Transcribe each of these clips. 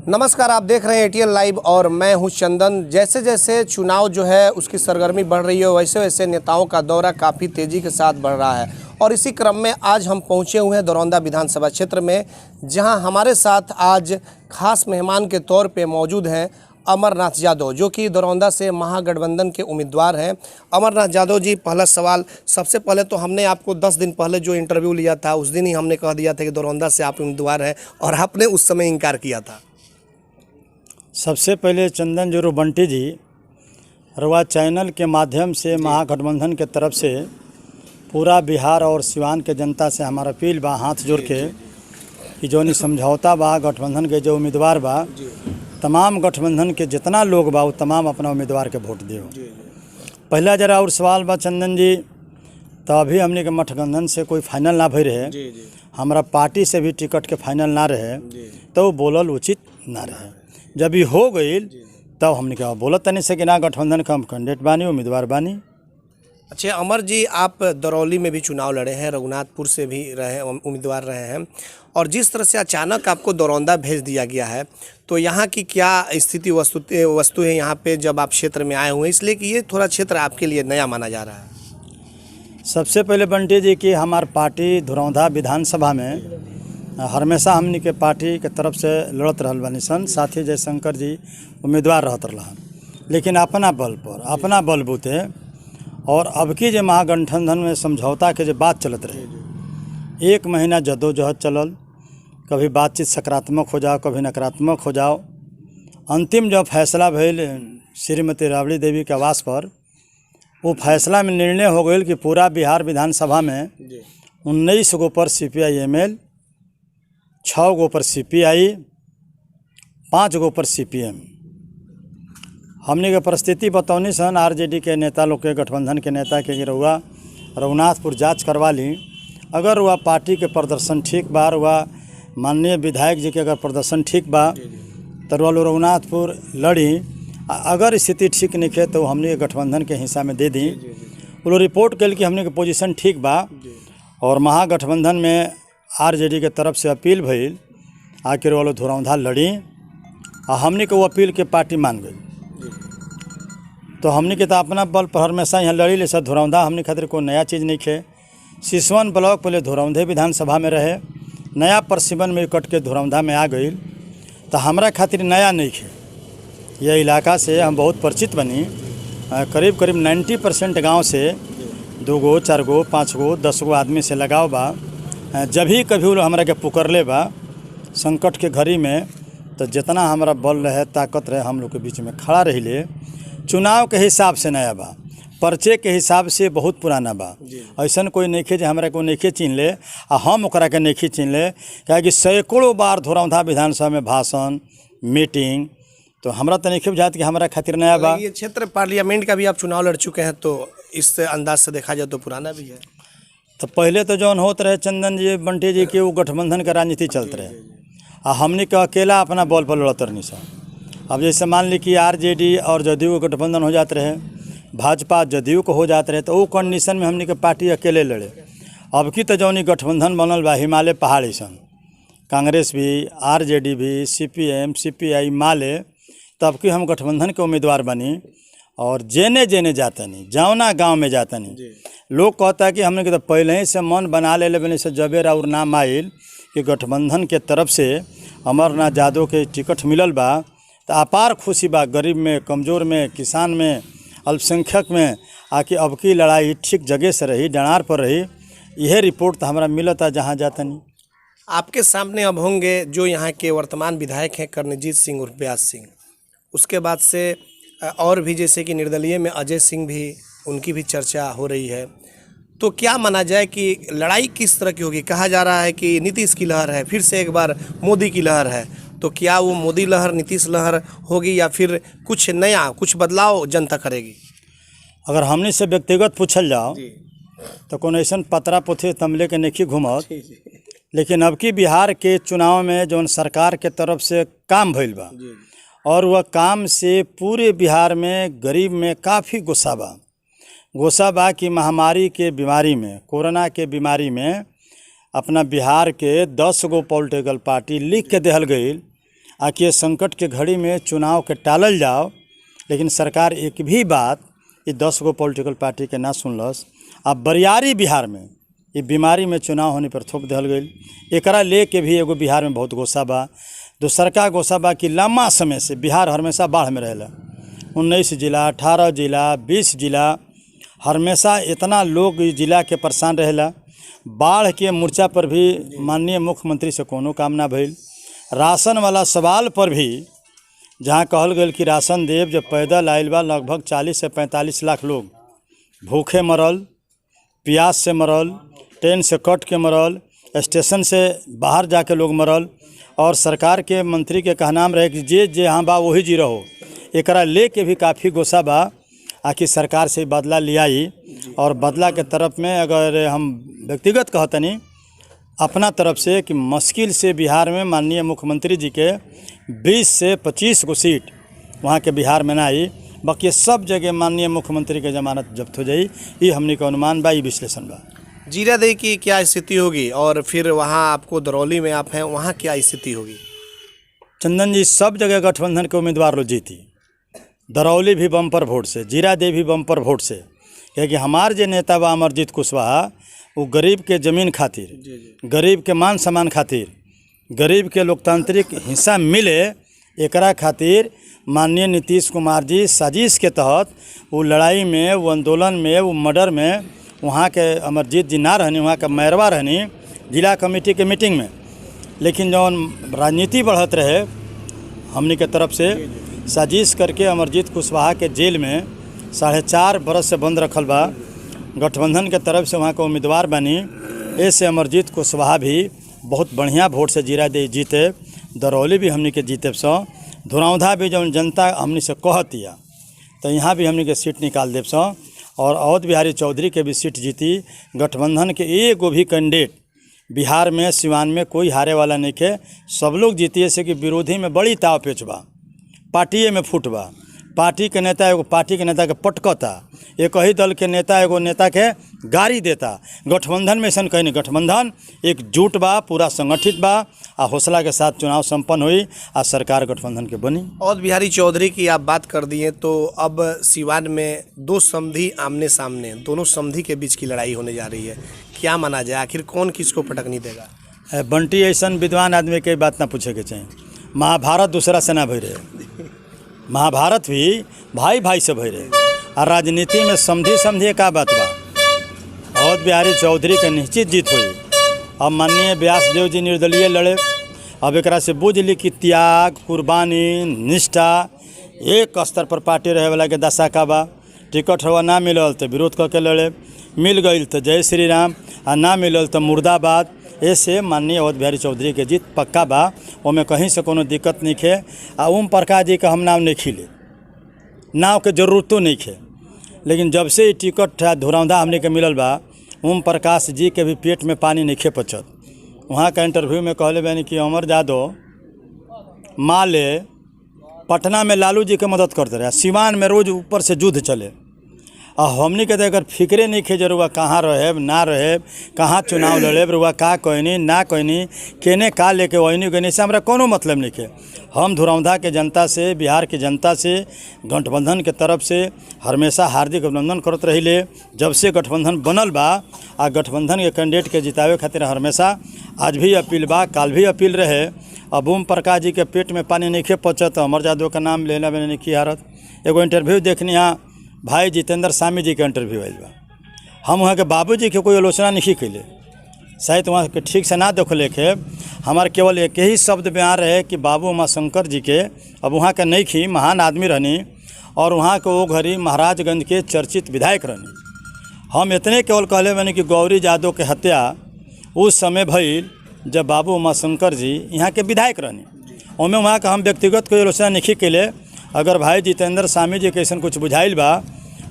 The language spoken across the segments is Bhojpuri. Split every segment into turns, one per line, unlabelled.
नमस्कार, आप देख रहे हैं एटीएल लाइव और मैं हूं चंदन। जैसे जैसे चुनाव जो है उसकी सरगर्मी बढ़ रही है वैसे वैसे नेताओं का दौरा काफ़ी तेज़ी के साथ बढ़ रहा है और इसी क्रम में आज हम पहुंचे हुए हैं दरौंदा विधानसभा क्षेत्र में, जहां हमारे साथ आज खास मेहमान के तौर पे मौजूद हैं अमरनाथ यादव, जो कि दरौंदा से महागठबंधन के उम्मीदवार हैं। अमरनाथ यादव जी, पहला सवाल, सबसे पहले तो हमने आपको 10 दिन पहले जो इंटरव्यू लिया था उस दिन ही हमने कह दिया था कि दरौंदा से आप उम्मीदवार हैं और आपने उस समय इनकार किया था।
सबसे पहले चंदन जोरो बंटी जी रवा चैनल के माध्यम से महागठबंधन के तरफ से पूरा बिहार और सिवान के जनता से हमारा अपील बा, हाथ जोड़ के कि जो समझौता बा गठबंधन के जो उम्मीदवार बा, तमाम गठबंधन के जितना लोग बा वो तमाम अपना उम्मीदवार के वोट दियो। पहला जरा और सवाल बा चंदन जी, तो अभी हमने के गठबंधन से कोई फाइनल ना भई रहे, हमारा पार्टी से भी टिकट के फाइनल ना रहे, तो वो बोलल उचित ना रहे। जब ये हो गई तब हमने कहा बोलत तनी से कि ना गठबंधन का हम कैंडिडेट बानी, उम्मीदवार बानी।
अच्छा अमर जी, आप दरौली में भी चुनाव लड़े हैं, रघुनाथपुर से भी रहे उम्मीदवार रहे हैं, और जिस तरह से अचानक आपको दरौंदा भेज दिया गया है तो यहाँ की क्या स्थिति वस्तु है यहाँ पे जब आप क्षेत्र में आए हुए हैं, इसलिए कि ये थोड़ा क्षेत्र आपके लिए नया माना जा रहा है।
सबसे पहले बंटी जी की हमार पार्टी दरौंदा विधानसभा में हमेशा हमनी के पार्टी के तरफ से लड़त रहल बानी सन, साथी जयशंकर जी उम्मीदवार रहत रहा, लेकिन अपना बल पर अपना बलबूते और अब की जो महागठबंधन में समझौता के जो बात चलत रहे, 1 महीना जद्दोजहद चलल, कभी बातचीत सकारात्मक हो जाओ कभी नकारात्मक हो जाओ। अंतिम जब फैसला भइल श्रीमती राबड़ी देवी के आवास पर, वो फैसला में निर्णय हो गई कि पूरा बिहार विधानसभा में 19 गो पर CPI ML, 6 गो पर CPI, 5 गो पर CPM। हमने के परिस्थिति बतौनी सन RJD के नेता लोग के, गठबंधन के नेता के रउआ रघुनाथपुर जांच करवा ली, अगर वह पार्टी के प्रदर्शन ठीक बा, वह माननीय विधायक जी के अगर प्रदर्शन ठीक बा तो वह रघुनाथपुर लड़ी, अगर स्थिति ठीक नहीं है तो हमने गठबंधन के हिस्सा में दे दी। वो रिपोर्ट कल कि हमने के पोजीशन ठीक बा और महागठबंधन में RJD के तरफ से अपील भइल, आखिर वालों धुरौंधा लड़ी और हमने के वो अपील के पार्टी मान गई। तो हमने के तो अपना बल पर हमेशा यहाँ लड़ी ले सर, धुरौंधा हमने खातिर कोई नया चीज़ नहीं है। सिसवन ब्लॉक पहले धुरौंधे विधानसभा में रहे, नया परसिवन में कट के धुरौंधा में आ गई, तो हमारा खातिर नया नहीं है। यह इलाका से हम बहुत परिचित बनी, करीब करीब 90% गाँव से 2 गो 4 गो 5 गो 10 गो आदमी से लगाव बा। जब भी कभी वो हमारा के पुकरले बा संकट के घड़ी में, तो जितना हमारा बल रहे ताकत रहे हम लोग के बीच में खड़ा रही ले। चुनाव के हिसाब से नया बा, पर्चे के हिसाब से बहुत पुराना बा। ऐसा कोई नहीं है जो हमारा को नहीं चिन ले आ हम ओकरा के नहीं चिन ले, क्या सैकड़ों बार धुरौंधा विधानसभा में भाषण मीटिंग, तो हमारा तो नहीं बुझात कि हमारा खातिर नया बा।
ये क्षेत्र पार्लियामेंट का भी आप चुनाव लड़ चुके हैं, तो इस अंदाज से देखा जाए तो पुराना भी है।
तो पहले तो जौन होत रहे चंदन जी बंटी जी के वो गठबंधन का राजनीति चलते रहे आ हमने के अकेला अपना बॉल पर लड़त रहनी सा। अब जैसे मान ली कि RJD और जदयू को गठबंधन हो जाते रहे, भाजपा जदयू को हो जाते रहे, तो वो कंडीशन में हमने के पार्टी अकेले लड़े। अब की तो जौन गठबंधन बनल बा हिमालय पहाड़ी सन, कांग्रेस भी RJD भी CPM CPI माले, तब की हम गठबंधन के उम्मीदवार बनी और जेने जेने जाता नहीं, जाओना गाँव में जाता नहीं। लोग कहता है कि हमने के तो पहले ही से मन बना ले बने से जबेर और नाम आयल कि गठबंधन के तरफ से अमरनाथ यादव के टिकट मिलल बा, तो अपार खुशी बा। गरीब में, कमज़ोर में, किसान में, अल्पसंख्यक में आके अब की लड़ाई ठीक जगह से रही, डणार पर रही। यह रिपोर्ट तो हमारा मिलता जहाँ जाता नहीं।
आपके सामने अब होंगे जो यहाँ के वर्तमान विधायक हैं कर्णजीत सिंह उर्फ व्यास सिंह, उसके बाद से और भी जैसे कि निर्दलीय में अजय सिंह भी, उनकी भी चर्चा हो रही है। तो क्या माना जाए कि लड़ाई किस तरह की होगी? कहा जा रहा है कि नीतीश की लहर है, फिर से एक बार मोदी की लहर है, तो क्या वो मोदी लहर नीतीश लहर होगी या फिर कुछ नया, कुछ बदलाव जनता करेगी?
अगर हमने से व्यक्तिगत पूछल जाओ तो कौन ऐसा पतरा पोथे तमले के नहीं घूमत, लेकिन अब की बिहार के चुनाव में जो सरकार के तरफ से काम भइल बा और वह काम से पूरे बिहार में गरीब में काफ़ी गुस्सा बा कि महामारी के बीमारी में, कोरोना के बीमारी में अपना बिहार के 10 गो पॉलिटिकल पार्टी लिख के देहल गई आकि ये संकट के घड़ी में चुनाव के टालल जाओ, लेकिन सरकार एक भी बात ये 10 गो पॉलिटिकल पार्टी के ना सुनलस। अब बरियारी बिहार में ये बीमारी में चुनाव होने पर थोप दिहल गई। एकरा ले के भी एगो बिहार में बहुत गोसा बा। दूसरका गोसा बा कि लम्बा समय से बिहार हमेशा बाढ़ में रहेला। 19 जिला, 18 जिला, 20 जिला, हमेशा इतना लोग इस जिला के परेशान रहेला। बाढ़ के मोर्चा पर भी माननीय मुख्यमंत्री से कोनो काम ना भइल। राशन वाला सवाल पर भी जहाँ कहल गई कि राशन देव, जब पैदल आयल बा लगभग 40 से 45 लाख लोग भूखे मरल, प्यास से मरल, ट्रेन से कट के मरल, स्टेशन से बाहर जाके लोग मरल। और सरकार के मंत्री के कहनाम रहे कि जे जहाँ बा वही जी रहो। एकरा ले के भी काफ़ी गोसा बा। आखिर सरकार से बदला लियाई और बदला के तरफ में अगर हम व्यक्तिगत कहतनी अपना तरफ से कि मुश्किल से बिहार में माननीय मुख्यमंत्री जी के 20 से 25 गो सीट वहाँ के बिहार में ना आई। बाकी सब जगह माननीय मुख्यमंत्री के जमानत जब्त हो जाई। ये हमने का अनुमान बा, ये विश्लेषण बा।
जीरादेई की क्या स्थिति होगी और फिर वहाँ आपको दरौली में आप हैं, वहाँ क्या स्थिति होगी?
चंदन जी, सब जगह गठबंधन के उम्मीदवार लोग जीती। दरौली भी बम्पर वोट से, जीरादेई भी बम्पर वोट से। क्योंकि हमार जो नेता बा अमरजीत कुशवाहा, वो गरीब के ज़मीन खातिर, गरीब के मान सम्मान खातिर, गरीब के लोकतांत्रिक हिस्सा मिले एकरा खातिर माननीय नीतीश कुमार जी साजिश के तहत वो लड़ाई में, वो आंदोलन में, वो मर्डर में वहाँ के अमरजीत जी ना रहनी, वहाँ का मैरवा रहनी जिला कमेटी के मीटिंग में। लेकिन जौन राजनीति बढ़त रहे हमनी के तरफ से साजिश करके अमरजीत कुशवाहा के जेल में 4.5 बरस से बंद रखल बा। गठबंधन के तरफ से वहाँ के उम्मीदवार बनी। ऐसे अमरजीत कुशवाहा भी बहुत बढ़िया वोट से जीरादेई जीते। दरौली भी हमनी के जीते सौ। धुरौंधा भी जौन जनता हमनी से कहतिया तो यहाँ भी हमनी के सीट निकाल देव सौ। और अवध बिहारी चौधरी के भी सीट जीती। गठबंधन के एगो भी कैंडिडेट बिहार में, सिवान में कोई हारे वाला नहीं के, सब लोग जीती। ऐसे कि विरोधी में बड़ी ताव पेच बा, पार्टिए में फूट बा। पार्टी के नेता एगो पार्टी के नेता के पटकता, एक ही दल के नेता एगो नेता के गाड़ी देता। गठबंधन में ऐसा कहीं नहीं। गठबंधन एकजुट बा, पूरा संगठित बा, आ हौसला के साथ चुनाव संपन्न हुई आ सरकार गठबंधन के बनी।
अवध बिहारी चौधरी की आप बात कर दिए तो अब सिवान में 2 समधी आमने सामने, दोनों समधी के बीच की लड़ाई होने जा रही है। क्या माना जाए, आखिर कौन किसको पटकनी देगा?
बंटी ऐसा विद्वान आदमी के बात ना पूछे के चाहिए। महाभारत दूसरा से ना भई रहे, महाभारत भी भाई भाई से भई रहे। और राजनीति में समझी का बात बा। अवध बिहारी चौधरी के निश्चित जीत हुई। अब माननीय व्यासदेव जी निर्दलीय लड़े। अब एकरा से बुझ ली कि त्याग, कुर्बानी, निष्ठा एक स्तर पर पार्टी रहे वाला के दशा का बा। टिकट हवा ना मिलल तो विरोध करके लड़े, मिल गई तो जय श्री राम, आ ना मिलल तो मुर्दाबाद। ऐसे माननीय अवध बिहारी चौधरी के जीत पक्का बा। ओमें कहीं से कोनो दिक्कत नहीं खे। आ ओम प्रकाश जी का हम नाम नहीं खिले, नाव के जरूरतो नहीं खे। लेकिन जब से टिकट धुरौंधा हमने के मिलल बा, ओम प्रकाश जी के भी पेट में पानी नहीं खे पचत। वहाँ का इंटरव्यू में कहले बानी कि अमर यादव माले पटना में लालू जी के मदद करते रहे, सिवान में रोज ऊपर से युद्ध चले। और हमनी के अगर फिक्रे नहीं खे जरुआ कहाँ रहे ना रहे, कहाँ चुनाव लड़े, रुआ का कहनी ना कहनी, केने का लेके वही गनी से हमारा कोनो मतलब नहीं खे। हम धुरौंधा के जनता से, बिहार के जनता से, गठबंधन के तरफ से हमेशा हार्दिक अभिनंदन करत रहिले। जब से गठबंधन बनल बा आ गठबंधन के कैंडिडेट के जितावे खातिर हमेशा आज भी अपील बा, काल भी अपील रहे। अब ओम प्रकाश जी के पेट में पानी नहीं खे पचत, अमर यादव का नाम लेना मैंने नहीं की हारत। एगो इंटरव्यू देखनी हाँ भाई जितेंद्र स्वामी जी के इंटरव्यू आयल बा। हम वहाँ के बाबूजी के कोई आलोचना नहीं कैले, शायद वहाँ के ठीक से ना देख लेके हमारे केवल एक ही शब्द बयान रहे कि बाबू उमाशंकर जी के, अब वहाँ के नहीं खी, महान आदमी रहनी और वहाँ के वो घड़ी महाराजगंज के चर्चित विधायक रहनी। हम इतने केवल कहले बने कि गौरी यादव के हत्या उस समय भइल जब बाबू उमाशंकर जी यहाँ के विधायक रहनी। उनमें वहाँ का हम व्यक्तिगत कोई आलोचना नहीं कैले। अगर भाई जितेंद्र स्वामी जी के ऐसा कुछ बुझाइल बा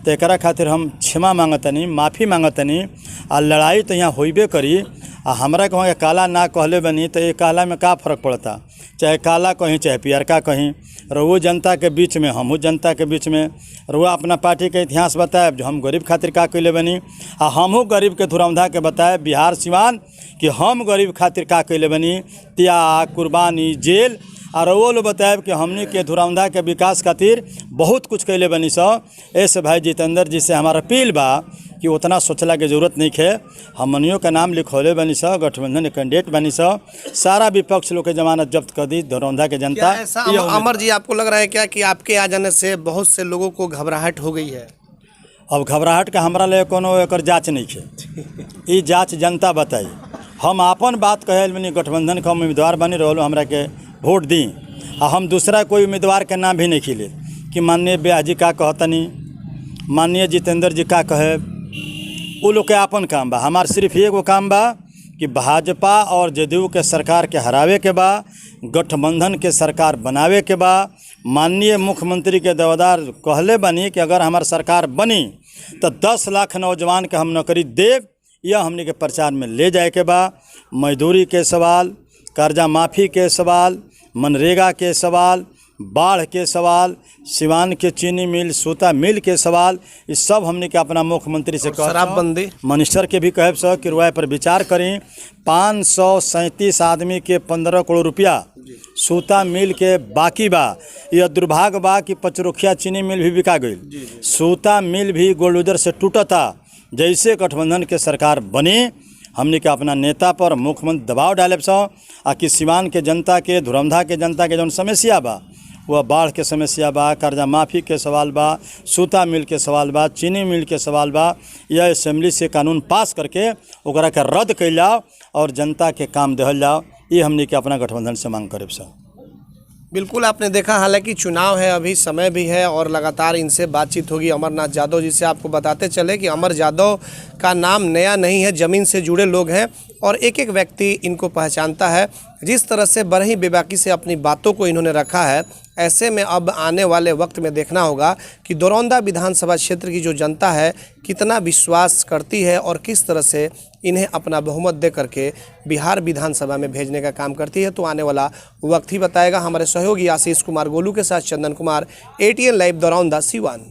तो एकरा खातिर हम क्षमा मांगतनी, माफ़ी मांगतनी। आ लड़ाई तो यहाँ होइबे करी। आ हमरा के वहाँ काला ना कहले बनी तो ये काला में का फ़र्क पड़ता, चाहे काला कहीं चाहे पियरका कहीं। रहुओ जनता के बीच में, हमहू जनता के बीच में। रहुआ अपना पार्टी के इतिहास बताए जो हम गरीब खातिर का कैले बनी, आ हमहू गरीब के धुरौंधा के बताए बिहार सिवान कि हम गरीब खातिर का कैले बनी। त्याग, कुर्बानी, जेल और वो लोग बताएब कि हमनी के धुरौंधा के विकास खातिर बहुत कुछ कैले बनी सो। ऐसे भाई जितेंद्र जी से हमारा अपील बा कि उतना सोचला के जरूरत नहीं है। हमनियों का नाम लिखौले बनी सो, गठबंधन के कैंडिडेट बनी सो, सारा विपक्ष लोग के जमानत जब्त कर दी धुरौंधा के जनता।
ऐसा अमर जी आपको लग रहा है क्या कि आपके आ जाने से बहुत से लोगों को घबराहट हो गई है?
अब घबराहट का हमरा ले कोनो एकर जांच नहीं है, ये जांच जनता बताई। हम अपन बात कहे बनी गठबंधन का उम्मीदवार बनी रहो, हमरा के वोट दी। हम दूसरा कोई उम्मीदवार के नाम भी नहीं खिले कि माननीय ब्याह जी का कहतनी, माननीय जितेंद्र जी का कहे, वो लोग के अपन काम बा। हमार सिर्फ एगो काम बा कि भाजपा और जदयू के सरकार के हरावे के बा, गठबंधन के सरकार बनावे के बा। माननीय मुख्यमंत्री के देवदार कहले बनी कि अगर हमार सरकार बनी तो 10 लाख नौजवान के हम नौकरी देव, यह हमने के प्रचार में ले जाए के बा। मजदूरी के सवाल, कर्जा माफ़ी के सवाल, मनरेगा के सवाल, बाढ़ के सवाल, सिवान के चीनी मिल, सूता मिल के सवाल, इस सब हमने के अपना मुख्यमंत्री से
शराबबंदी
मिनिस्टर के भी कहे सो कि रुआ पर विचार करें। 537 आदमी के 15 करोड़ रुपया सूता मिल के बाकी बा। यह दुर्भाग्य बा कि पचरुखिया चीनी मिल भी बिका गई, सूता मिल भी गोलूदर से टूटता। जैसे गठबंधन के सरकार बनी, हमने के अपना नेता पर मुख्यमंत्री दबाव डाले सो कि सिवान के जनता के, धुरौंधा के जनता के जौन समस्या बा, वह बाढ़ के समस्या बा, कर्जा माफ़ी के सवाल बा, सूता मिल के सवाल बा, चीनी मिल के सवाल बा, यह असेंबली से कानून पास करके ओकरा के रद्द कइल जाओ और जनता के काम देहल जाओ। ये हमने के अपना गठबंधन से मांग करे सो।
बिल्कुल आपने देखा, हालांकि चुनाव है, अभी समय भी है और लगातार इनसे बातचीत होगी। अमरनाथ यादव जी से आपको बताते चले कि अमर यादव का नाम नया नहीं है, ज़मीन से जुड़े लोग हैं और एक एक व्यक्ति इनको पहचानता है। जिस तरह से बरही बेबाकी से अपनी बातों को इन्होंने रखा है, ऐसे में अब आने वाले वक्त में देखना होगा कि दरौंधा विधानसभा क्षेत्र की जो जनता है कितना विश्वास करती है और किस तरह से इन्हें अपना बहुमत दे करके बिहार विधानसभा में भेजने का काम करती है। तो आने वाला वक्त ही बताएगा। हमारे सहयोगी आशीष कुमार गोलू के साथ चंदन कुमार, ATN लाइव दरौंधा, सिवान।